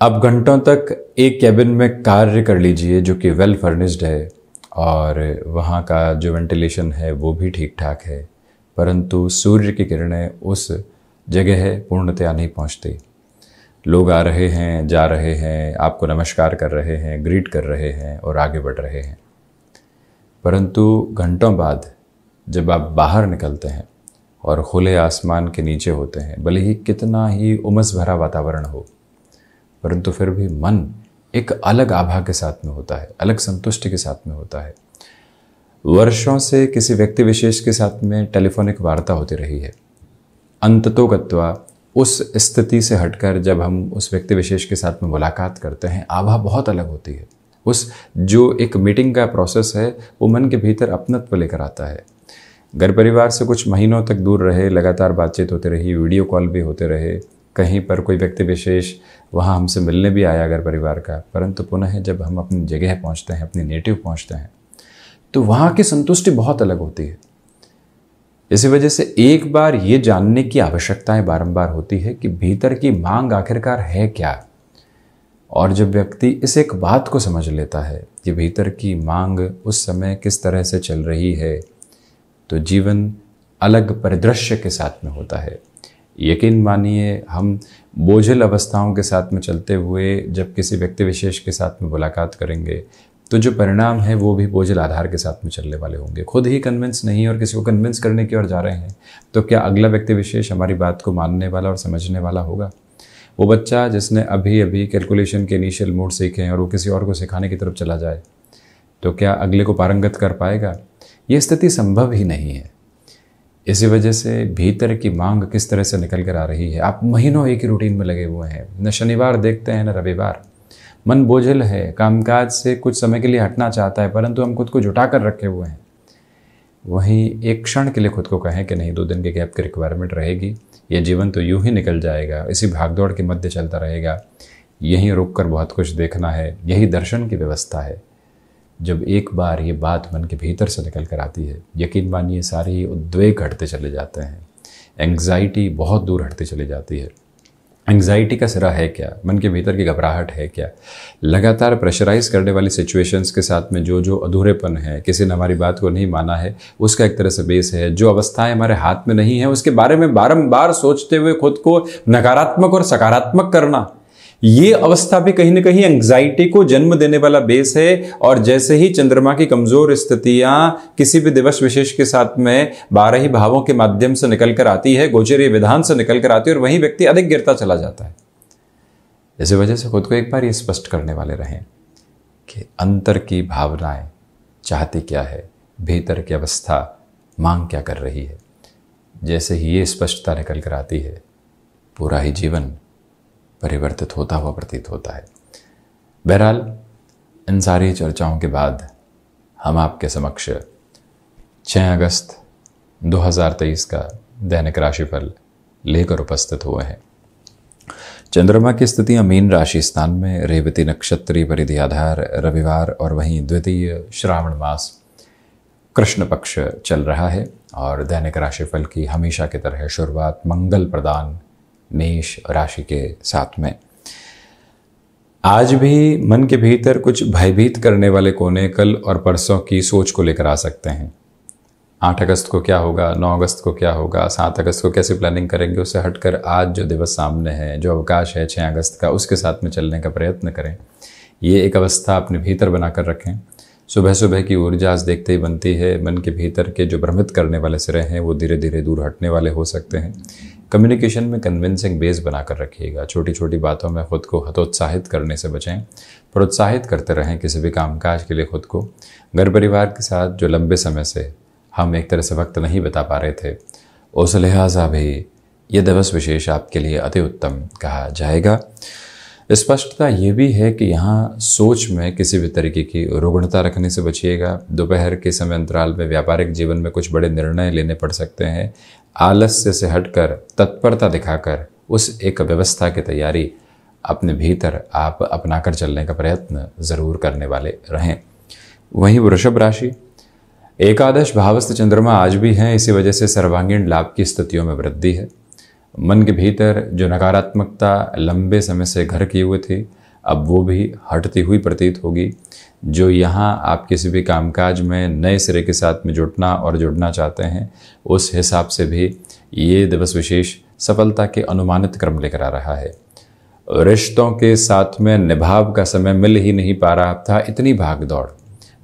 आप घंटों तक एक कैबिन में कार्य कर लीजिए जो कि वेल फर्निश्ड है और वहाँ का जो वेंटिलेशन है वो भी ठीक ठाक है, परंतु सूर्य की किरणें उस जगह पूर्णतया नहीं पहुँचती। लोग आ रहे हैं, जा रहे हैं, आपको नमस्कार कर रहे हैं, ग्रीट कर रहे हैं और आगे बढ़ रहे हैं, परंतु घंटों बाद जब आप बाहर निकलते हैं और खुले आसमान के नीचे होते हैं, भले ही कितना ही उमस भरा वातावरण हो, परंतु फिर भी मन एक अलग आभा के साथ में होता है, अलग संतुष्टि के साथ में होता है। वर्षों से किसी व्यक्ति विशेष के साथ में टेलीफोनिक वार्ता होती रही है, अंततोगत्वा उस स्थिति से हटकर जब हम उस व्यक्ति विशेष के साथ में मुलाकात करते हैं, आभा बहुत अलग होती है। उस जो एक मीटिंग का प्रोसेस है वो मन के भीतर अपनत्व लेकर आता है। घर परिवार से कुछ महीनों तक दूर रहे, लगातार बातचीत होती रही, वीडियो कॉल भी होते रहे, कहीं पर कोई व्यक्ति विशेष वहाँ हमसे मिलने भी आया घर परिवार का, परंतु पुनः जब हम अपनी जगह पहुँचते हैं, अपनी नेटिव पहुँचते हैं, तो वहाँ की संतुष्टि बहुत अलग होती है। इसी वजह से एक बार ये जानने की आवश्यकताएं बारंबार होती है कि भीतर की मांग आखिरकार है क्या। और जब व्यक्ति इस एक बात को समझ लेता है कि भीतर की मांग उस समय किस तरह से चल रही है, तो जीवन अलग परिदृश्य के साथ में होता है। यकीन मानिए, हम बोझिल अवस्थाओं के साथ में चलते हुए जब किसी व्यक्ति विशेष के साथ में मुलाकात करेंगे, तो जो परिणाम है वो भी बोझिल आधार के साथ में चलने वाले होंगे। खुद ही कन्विंस नहीं और किसी को कन्विंस करने की ओर जा रहे हैं, तो क्या अगला व्यक्ति विशेष हमारी बात को मानने वाला और समझने वाला होगा? वो बच्चा जिसने अभी अभी कैलकुलेशन के इनिशियल मोड सीखे हैं और वो किसी और को सिखाने की तरफ चला जाए, तो क्या अगले को पारंगत कर पाएगा? ये स्थिति संभव ही नहीं है। इसी वजह से भीतर की मांग किस तरह से निकल कर आ रही है। आप महीनों एक ही रूटीन में लगे हुए हैं, न शनिवार देखते हैं न रविवार। मन बोझिल है, कामकाज से कुछ समय के लिए हटना चाहता है, परंतु हम खुद को जुटा कर रखे हुए हैं। वहीं एक क्षण के लिए खुद को कहें कि नहीं, 2 दिन के गैप की रिक्वायरमेंट रहेगी, ये जीवन तो यूं ही निकल जाएगा, इसी भागदौड़ के मध्य चलता रहेगा, यहीं रुक कर बहुत कुछ देखना है, यही दर्शन की व्यवस्था है। जब एक बार ये बात मन के भीतर से निकल कर आती है, यकीन मानिए सारे उद्वेग हटते चले जाते हैं, एंग्जाइटी बहुत दूर हटती चली जाती है। एंग्जाइटी का सिरा है क्या? मन के भीतर की घबराहट है क्या? लगातार प्रेशराइज करने वाली सिचुएशंस के साथ में जो अधूरेपन है, किसी ने हमारी बात को नहीं माना है, उसका एक तरह से बेस है। जो अवस्थाएं हमारे हाथ में नहीं है, उसके बारे में बारंबार सोचते हुए खुद को नकारात्मक और सकारात्मक करना, ये अवस्था भी कहीं ना कहीं एंग्जाइटी को जन्म देने वाला बेस है। और जैसे ही चंद्रमा की कमजोर स्थितियां किसी भी दिवस विशेष के साथ में 12 ही भावों के माध्यम से निकल कर आती है, गोचरीय विधान से निकल कर आती है, और वहीं व्यक्ति अधिक गिरता चला जाता है। इसी वजह से खुद को एक बार ये स्पष्ट करने वाले रहें कि अंतर की भावनाएं चाहती क्या है, भीतर की अवस्था मांग क्या कर रही है। जैसे ही ये स्पष्टता निकल कर आती है, पूरा ही जीवन परिवर्तित होता हुआ प्रतीत होता है। बहरहाल, इन सारी चर्चाओं के बाद हम आपके समक्ष 6 अगस्त 2023 का दैनिक राशिफल लेकर उपस्थित हुए हैं। चंद्रमा की स्थितियां मीन राशि स्थान में, रेवती नक्षत्री परिधि आधार, रविवार और वहीं द्वितीय श्रावण मास कृष्ण पक्ष चल रहा है। और दैनिक राशिफल की हमेशा की तरह शुरुआत मंगल प्रदान मेष राशि के साथ में। आज भी मन के भीतर कुछ भयभीत करने वाले कोने कल और परसों की सोच को लेकर आ सकते हैं। 8 अगस्त को क्या होगा, 9 अगस्त को क्या होगा, 7 अगस्त को कैसे प्लानिंग करेंगे, उससे हटकर आज जो दिवस सामने है, जो अवकाश है 6 अगस्त का, उसके साथ में चलने का प्रयत्न करें। ये एक अवस्था अपने भीतर बनाकर रखें। सुबह सुबह की ऊर्जा आज देखते ही बनती है। मन के भीतर के जो भ्रमित करने वाले सिरे हैं वो धीरे धीरे दूर हटने वाले हो सकते हैं। कम्युनिकेशन में कन्विंसिंग बेस बनाकर रखिएगा। छोटी छोटी बातों में खुद को हतोत्साहित करने से बचें। प्रोत्साहित करते रहें किसी भी कामकाज के लिए खुद को। घर परिवार के साथ जो लंबे समय से हम एक तरह से वक्त नहीं बिता पा रहे थे, उस लिहाजा भी ये दिवस विशेष आपके लिए अति उत्तम कहा जाएगा। स्पष्टता ये भी है कि यहाँ सोच में किसी भी तरीके की रुग्णता रखने से बचिएगा। दोपहर के समय अंतराल में व्यापारिक जीवन में कुछ बड़े निर्णय लेने पड़ सकते हैं। आलस्य से हटकर तत्परता दिखाकर उस एक व्यवस्था की तैयारी अपने भीतर आप अपनाकर चलने का प्रयत्न जरूर करने वाले रहें। वहीं वृषभ राशि, एकादश भावस्थ चंद्रमा आज भी हैं, इसी वजह से सर्वांगीण लाभ की स्थितियों में वृद्धि है। मन के भीतर जो नकारात्मकता लंबे समय से घर किए हुए थी, अब वो भी हटती हुई प्रतीत होगी। जो यहाँ आप किसी भी कामकाज में नए सिरे के साथ में जुड़ना और जुड़ना चाहते हैं, उस हिसाब से भी ये दिवस विशेष सफलता के अनुमानित क्रम लेकर आ रहा है। रिश्तों के साथ में निभाव का समय मिल ही नहीं पा रहा था, इतनी भाग दौड़।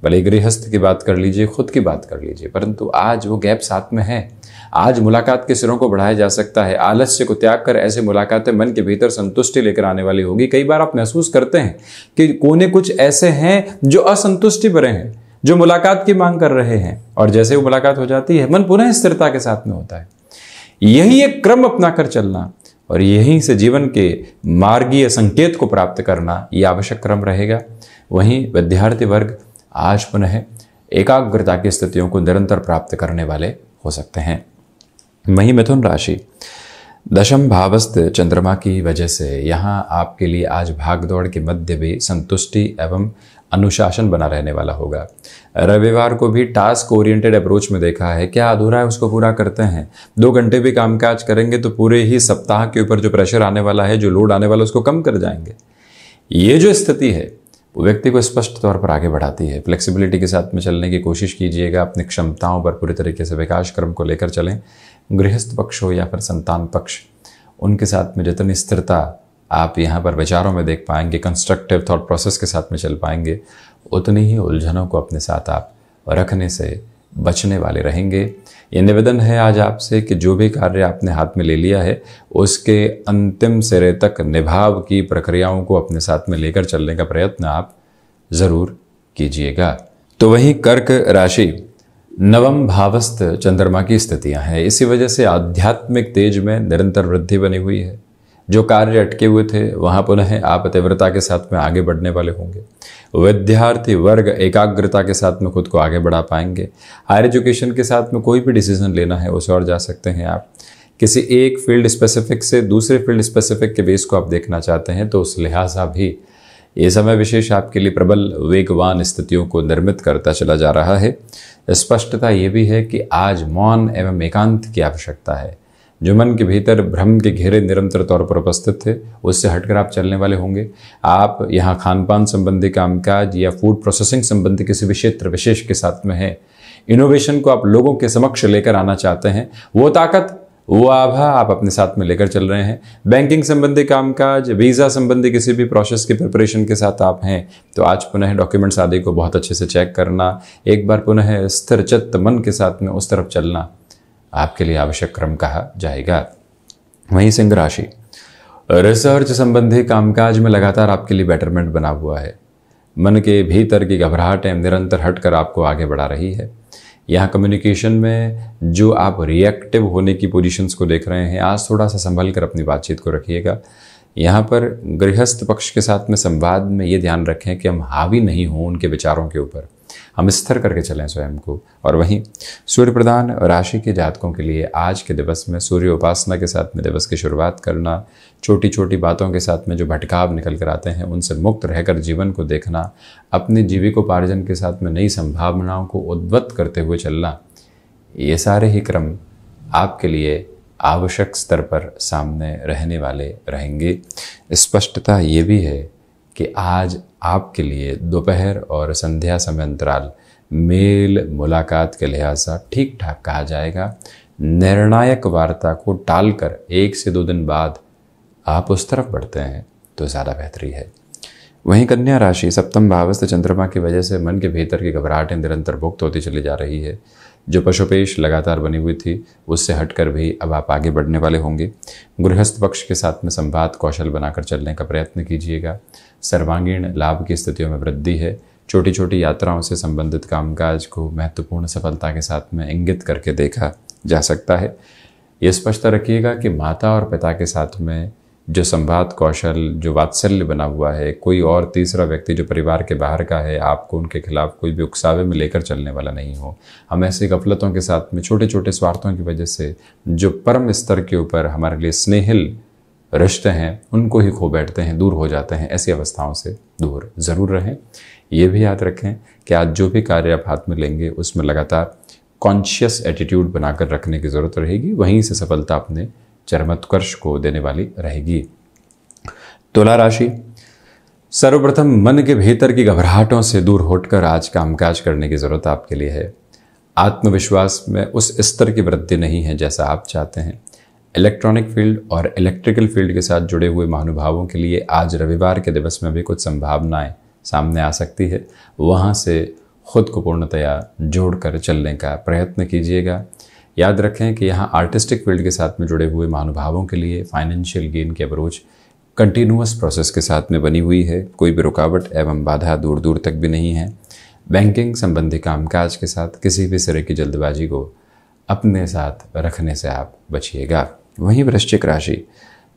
भले गृहस्थ की बात कर लीजिए, खुद की बात कर लीजिए, परंतु आज वो गैप साथ में है। आज मुलाकात के सिरों को बढ़ाया जा सकता है। आलस्य को त्याग कर ऐसे मुलाकातें मन के भीतर संतुष्टि लेकर आने वाली होगी। कई बार आप महसूस करते हैं कि कोने कुछ ऐसे हैं जो असंतुष्टि भरे हैं, जो मुलाकात की मांग कर रहे हैं, और जैसे वो मुलाकात हो जाती है मन पुनः स्थिरता के साथ में होता है। यही एक क्रम अपनाकर चलना और यहीं से जीवन के मार्गीय संकेत को प्राप्त करना, यह आवश्यक क्रम रहेगा। वहीं विद्यार्थी वर्ग आज पुनः एकाग्रता की स्थितियों को निरंतर प्राप्त करने वाले हो सकते हैं। वहीं मिथुन राशि, दशम भावस्थ चंद्रमा की वजह से यहाँ आपके लिए आज भागदौड़ के मध्य भी संतुष्टि एवं अनुशासन बना रहने वाला होगा। रविवार को भी टास्क ओरिएंटेड अप्रोच में देखा है, क्या अधूरा है उसको पूरा करते हैं। 2 घंटे भी कामकाज करेंगे तो पूरे ही सप्ताह के ऊपर जो प्रेशर आने वाला है, जो लोड आने वाला है, उसको कम कर जाएंगे। ये जो स्थिति है वो व्यक्ति को स्पष्ट तौर पर आगे बढ़ाती है। फ्लेक्सिबिलिटी के साथ में चलने की कोशिश कीजिएगा। अपनी क्षमताओं पर पूरी तरीके से विकास क्रम को लेकर चलें। गृहस्थ पक्ष हो या फिर संतान पक्ष, उनके साथ में जितनी स्थिरता आप यहाँ पर विचारों में देख पाएंगे, कंस्ट्रक्टिव थॉट प्रोसेस के साथ में चल पाएंगे, उतनी ही उलझनों को अपने साथ आप रखने से बचने वाले रहेंगे। ये निवेदन है आज आपसे कि जो भी कार्य आपने हाथ में ले लिया है, उसके अंतिम सिरे तक निभाव की प्रक्रियाओं को अपने साथ में लेकर चलने का प्रयत्न आप जरूर कीजिएगा। तो वहीं कर्क राशि, नवम भावस्थ चंद्रमा की स्थितियां हैं। इसी वजह से आध्यात्मिक तेज में निरंतर वृद्धि बनी हुई है। जो कार्य अटके हुए थे वहां पुनः आप तीव्रता के साथ में आगे बढ़ने वाले होंगे। विद्यार्थी वर्ग एकाग्रता के साथ में खुद को आगे बढ़ा पाएंगे। हायर एजुकेशन के साथ में कोई भी डिसीजन लेना है उसे और जा सकते हैं आप। किसी एक फील्ड स्पेसिफिक से दूसरे फील्ड स्पेसिफिक के बेस को आप देखना चाहते हैं तो उस लिहाजा भी ये समय विशेष आपके लिए प्रबल वेगवान स्थितियों को निर्मित करता चला जा रहा है। स्पष्टता ये भी है कि आज मौन एवं एकांत की आवश्यकता है। जो मन के भीतर भ्रम के घेरे निरंतर तौर पर उपस्थित थे, उससे हटकर आप चलने वाले होंगे। आप यहाँ खान पान संबंधी कामकाज या फूड प्रोसेसिंग संबंधी किसी भी क्षेत्र विशेष के साथ में है। इनोवेशन को आप लोगों के समक्ष लेकर आना चाहते हैं। वो ताकत, वो आभा आप अपने साथ में लेकर चल रहे हैं। बैंकिंग संबंधी कामकाज, वीज़ा संबंधी किसी भी प्रोसेस की प्रिपरेशन के साथ आप हैं तो आज पुनः डॉक्यूमेंट्स आदि को बहुत अच्छे से चेक करना, एक बार पुनः स्थिर चित्त मन के साथ में उस तरफ चलना आपके लिए आवश्यक क्रम कहा जाएगा। वहीं सिंह राशि, रिसर्च संबंधी कामकाज में लगातार आपके लिए बेटरमेंट बना हुआ है। मन के भीतर की घबराहटें निरंतर हटकर आपको आगे बढ़ा रही है। यहाँ कम्युनिकेशन में जो आप रिएक्टिव होने की पोजीशंस को देख रहे हैं, आज थोड़ा सा संभल कर अपनी बातचीत को रखिएगा। यहाँ पर गृहस्थ पक्ष के साथ में संवाद में ये ध्यान रखें कि हम हावी नहीं हों उनके विचारों के ऊपर, हम स्थिर करके चलें स्वयं को। और वहीं सूर्य प्रधान राशि के जातकों के लिए आज के दिवस में सूर्य उपासना के साथ में दिवस की शुरुआत करना, छोटी छोटी बातों के साथ में जो भटकाव निकल कर आते हैं उनसे मुक्त रहकर जीवन को देखना, अपने जीविकोपार्जन के साथ में नई संभावनाओं को उद्वत करते हुए चलना, ये सारे ही क्रम आपके लिए आवश्यक स्तर पर सामने रहने वाले रहेंगे। स्पष्टता ये भी है कि आज आपके लिए दोपहर और संध्या समय अंतराल मेल मुलाकात के लिहाज से ठीक ठाक कहा जाएगा। निर्णायक वार्ता को टालकर 1 से 2 दिन बाद आप उस तरफ बढ़ते हैं तो ज़्यादा बेहतरी है। वहीं कन्या राशि, सप्तम भावस्थ चंद्रमा की वजह से मन के भीतर की घबराहटें निरंतर मुक्त होती चली जा रही है। जो पशुपेश लगातार बनी हुई थी उससे हटकर भी अब आप आगे बढ़ने वाले होंगे। गृहस्थ पक्ष के साथ में संवाद कौशल बनाकर चलने का प्रयत्न कीजिएगा। सर्वांगीण लाभ की स्थितियों में वृद्धि है। छोटी छोटी यात्राओं से संबंधित कामकाज को महत्वपूर्ण सफलता के साथ में इंगित करके देखा जा सकता है। ये स्पष्ट रखिएगा कि माता और पिता के साथ में जो संवाद कौशल, जो वात्सल्य बना हुआ है, कोई और तीसरा व्यक्ति जो परिवार के बाहर का है आपको उनके खिलाफ कोई भी उकसावे में लेकर चलने वाला नहीं हो। हम ऐसी गफलतों के साथ में छोटे छोटे स्वार्थों की वजह से जो परम स्तर के ऊपर हमारे लिए स्नेहिल रिश्ते हैं उनको ही खो बैठते हैं, दूर हो जाते हैं। ऐसी अवस्थाओं से दूर ज़रूर रहें। ये भी याद रखें कि आज जो भी कार्य आप हाथ में लेंगे उसमें लगातार कॉन्शियस एटीट्यूड बनाकर रखने की ज़रूरत रहेगी, वहीं से सफलता अपने चरमोत्कर्ष को देने वाली रहेगी। तुला राशि, सर्वप्रथम मन के भीतर की घबराहटों से दूर हटकर आज कामकाज करने की जरूरत आपके लिए है। आत्मविश्वास में उस स्तर की वृद्धि नहीं है जैसा आप चाहते हैं। इलेक्ट्रॉनिक फील्ड और इलेक्ट्रिकल फील्ड के साथ जुड़े हुए महानुभावों के लिए आज रविवार के दिवस में भी कुछ संभावनाएं सामने आ सकती है। वहां से खुद को पूर्णतया जोड़कर चलने का प्रयत्न कीजिएगा। याद रखें कि यहाँ आर्टिस्टिक फील्ड के साथ में जुड़े हुए महानुभावों के लिए फाइनेंशियल गेन की अप्रोच कंटिन्यूअस प्रोसेस के साथ में बनी हुई है। कोई भी रुकावट एवं बाधा दूर दूर तक भी नहीं है। बैंकिंग संबंधी कामकाज के साथ किसी भी तरह की जल्दबाजी को अपने साथ रखने से आप बचिएगा। वहीं वृश्चिक राशि,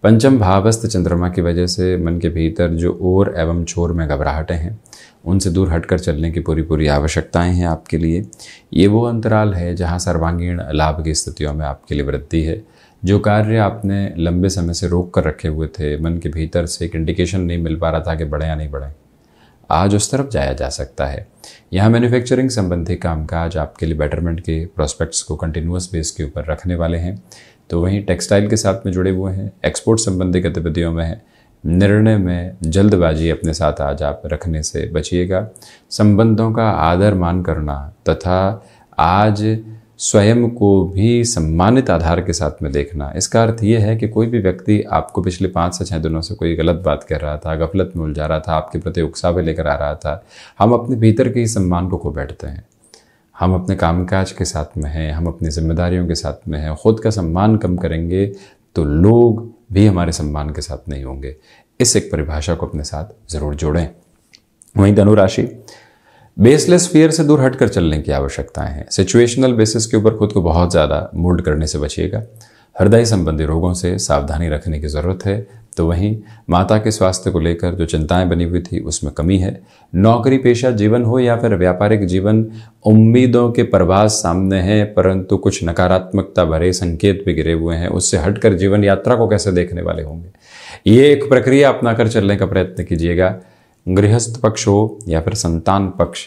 पंचम भावस्थ चंद्रमा की वजह से मन के भीतर जो ओर एवं छोर में घबराहटें हैं उनसे दूर हटकर चलने की पूरी आवश्यकताएं हैं आपके लिए। ये वो अंतराल है जहां सर्वांगीण लाभ की स्थितियों में आपके लिए वृद्धि है। जो कार्य आपने लंबे समय से रोक कर रखे हुए थे, मन के भीतर से एक इंडिकेशन नहीं मिल पा रहा था कि बढ़े या नहीं बढ़े, आज उस तरफ जाया जा सकता है। यहाँ मैन्युफैक्चरिंग संबंधी कामकाज आपके लिए बेटरमेंट के प्रोस्पेक्ट्स को कंटिन्यूअस बेस के ऊपर रखने वाले हैं। तो वहीं टेक्सटाइल के साथ में जुड़े हुए हैं, एक्सपोर्ट संबंधी गतिविधियों में हैं। निर्णय में जल्दबाजी अपने साथ आज आप रखने से बचिएगा। संबंधों का आदर मान करना तथा आज स्वयं को भी सम्मानित आधार के साथ में देखना, इसका अर्थ ये है कि कोई भी व्यक्ति आपको पिछले 5 से 6 दिनों से कोई गलत बात कर रहा था, गफलत में उलझा रहा था, आपके प्रति उकसावे लेकर आ रहा था, हम अपने भीतर के ही सम्मान को खो बैठते हैं। हम अपने कामकाज के साथ में हैं, हम अपनी जिम्मेदारियों के साथ में हैं। खुद का सम्मान कम करेंगे तो लोग भी हमारे सम्मान के साथ नहीं होंगे। इस एक परिभाषा को अपने साथ जरूर जोड़ें। वहीं धनु राशि, बेसलेस फियर से दूर हटकर चलने की आवश्यकताएं हैं। सिचुएशनल बेसिस के ऊपर खुद को बहुत ज़्यादा मोल्ड करने से बचिएगा। हृदय संबंधी रोगों से सावधानी रखने की ज़रूरत है। तो वहीं माता के स्वास्थ्य को लेकर जो चिंताएं बनी हुई थी उसमें कमी है। नौकरी पेशा जीवन हो या फिर व्यापारिक जीवन, उम्मीदों के प्रवास सामने हैं, परंतु कुछ नकारात्मकता भरे संकेत भी गिरे हुए हैं। उससे हटकर जीवन यात्रा को कैसे देखने वाले होंगे, ये एक प्रक्रिया अपनाकर चलने का प्रयत्न कीजिएगा। गृहस्थ पक्ष हो या फिर संतान पक्ष,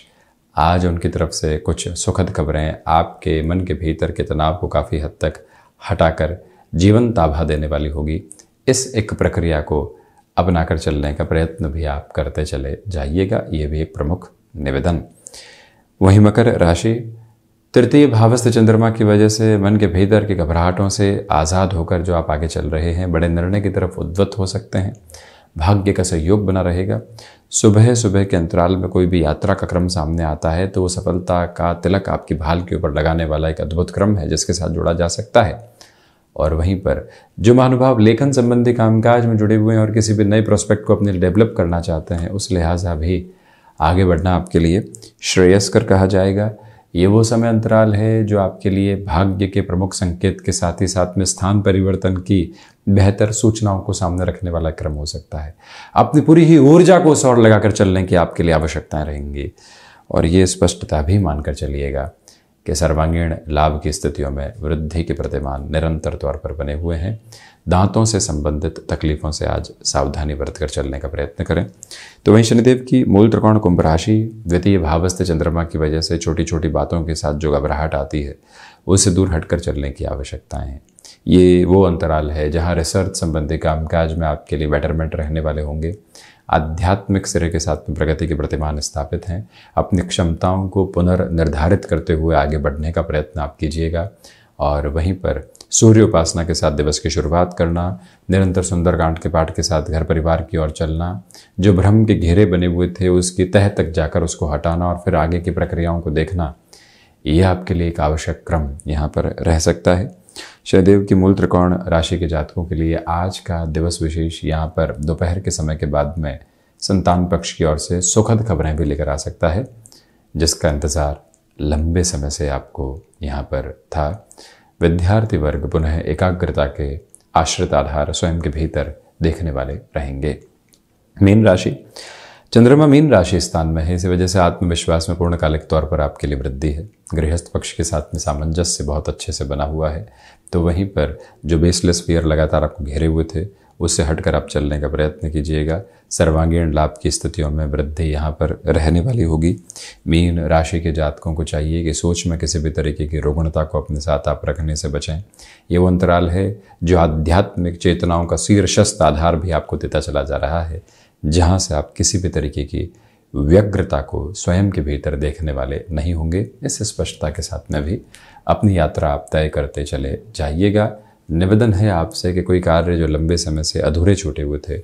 आज उनकी तरफ से कुछ सुखद खबरें आपके मन के भीतर के तनाव को काफ़ी हद तक हटाकर जीवन ताभा देने वाली होगी। इस एक प्रक्रिया को अपनाकर चलने का प्रयत्न भी आप करते चले जाइएगा, ये भी एक प्रमुख निवेदन। वहीं मकर राशि, तृतीय भावस्थ चंद्रमा की वजह से मन के भीतर की घबराहटों से आज़ाद होकर जो आप आगे चल रहे हैं, बड़े निर्णय की तरफ उद्यत हो सकते हैं। भाग्य का सहयोग बना रहेगा। सुबह सुबह के अंतराल में कोई भी यात्रा का क्रम सामने आता है तो वो सफलता का तिलक आपकी भाल के ऊपर लगाने वाला एक अद्भुत क्रम है जिसके साथ जुड़ा जा सकता है। और वहीं पर जो महानुभाव लेखन संबंधी कामकाज में जुड़े हुए हैं और किसी भी नए प्रोस्पेक्ट को अपने डेवलप करना चाहते हैं, उस लिहाजा भी आगे बढ़ना आपके लिए श्रेयस्कर कहा जाएगा। ये वो समय अंतराल है जो आपके लिए भाग्य के प्रमुख संकेत के साथ ही साथ में स्थान परिवर्तन की बेहतर सूचनाओं को सामने रखने वाला क्रम हो सकता है। अपनी पूरी ही ऊर्जा को उस ओर लगाकर चलने की आपके लिए आवश्यकताएं रहेंगी। और ये स्पष्टता भी मानकर चलिएगा कि सर्वांगीण लाभ की स्थितियों में वृद्धि के प्रतिमान निरंतर तौर पर बने हुए हैं। दांतों से संबंधित तकलीफों से आज सावधानी बरतकर चलने का प्रयत्न करें। तो वहीं शनिदेव की मूल त्रिकोण कुंभ राशि, द्वितीय भावस्थ चंद्रमा की वजह से छोटी छोटी बातों के साथ जो घबराहट आती है उससे दूर हटकर चलने की आवश्यकताएं हैं। ये वो अंतराल है जहां रिसर्च संबंधी कामकाज में आपके लिए बेटरमेंट रहने वाले होंगे। आध्यात्मिक सिरे के साथ में प्रगति के प्रतिमान स्थापित हैं। अपनी क्षमताओं को पुनर्निर्धारित करते हुए आगे बढ़ने का प्रयत्न आप कीजिएगा। और वहीं पर सूर्य उपासना के साथ दिवस की शुरुआत करना, निरंतर सुंदरकांड के पाठ के साथ घर परिवार की ओर चलना, जो भ्रम के घेरे बने हुए थे उसकी तह तक जाकर उसको हटाना और फिर आगे की प्रक्रियाओं को देखना, ये आपके लिए एक आवश्यक क्रम यहाँ पर रह सकता है। शनिदेव की मूल त्रिकोण राशि के जातकों के लिए आज का दिवस विशेष यहाँ पर दोपहर के समय के बाद में संतान पक्ष की ओर से सुखद खबरें भी लेकर आ सकता है, जिसका इंतज़ार लंबे समय से आपको यहाँ पर था। विद्यार्थी वर्ग पुनः एकाग्रता के आश्रित आधार स्वयं के भीतर देखने वाले रहेंगे। मीन राशि, चंद्रमा मीन राशि स्थान में है, इसी वजह से आत्मविश्वास में पूर्णकालिक तौर पर आपके लिए वृद्धि है। गृहस्थ पक्ष के साथ में सामंजस्य बहुत अच्छे से बना हुआ है। तो वहीं पर जो बेसलेस फियर लगातार आपको घेरे हुए थे उससे हटकर आप चलने का प्रयत्न कीजिएगा। सर्वांगीण लाभ की स्थितियों में वृद्धि यहाँ पर रहने वाली होगी। मीन राशि के जातकों को चाहिए कि सोच में किसी भी तरीके की रोगणता को अपने साथ आप रखने से बचें। ये वो अंतराल है जो आध्यात्मिक चेतनाओं का शीर्षस्थ आधार भी आपको देता चला जा रहा है, जहाँ से आप किसी भी तरीके की व्यग्रता को स्वयं के भीतर देखने वाले नहीं होंगे। इस स्पष्टता के साथ में भी अपनी यात्रा आप तय करते चले जाइएगा। निवेदन है आपसे कि कोई कार्य जो लंबे समय से अधूरे छूटे हुए थे,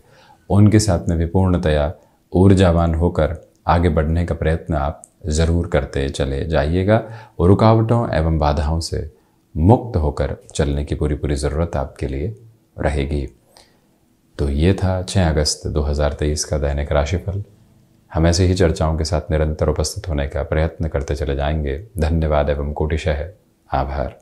उनके साथ में भी पूर्णतया ऊर्जावान होकर आगे बढ़ने का प्रयत्न आप ज़रूर करते चले जाइएगा। रुकावटों एवं बाधाओं से मुक्त होकर चलने की पूरी ज़रूरत आपके लिए रहेगी। तो ये था 6 अगस्त 2023 का दैनिक राशिफल। हम ऐसे ही चर्चाओं के साथ निरंतर उपस्थित होने का प्रयत्न करते चले जाएंगे। धन्यवाद एवं कोटिशः आभार।